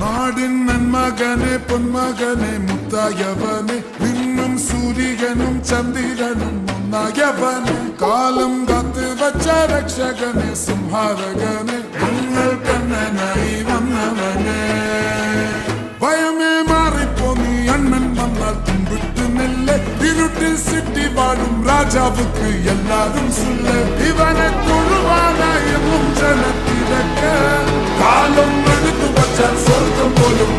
നാടിൻ നന്മകനെ പൊന്മകനെ മുത്തായവനെ നിന്നും സൂര്യനും ചന്ദ്രനും ഒന്നായവനെ കാലം കാത്ത് വച്ച രക്ഷകനെ സംഹാരകനെ ഞങ്ങൾ കണ്ണനായി വന്നവനെ ഭയമേ മാറിപ്പോ നീ അണ്ണൻ വന്നാൽ തുമ്പിട്ട് നെല്ല് ഇരുട്ടിൽ സിറ്റി വാഴും രാജാവുക്ക് എല്ലാരും സുല്ല് ഇവനെ തൊഴുവാനായെന്നും ജനത്തിരക്ക് കാലം എടുത്തു വച്ചാൽ സ്വർഗം പോലും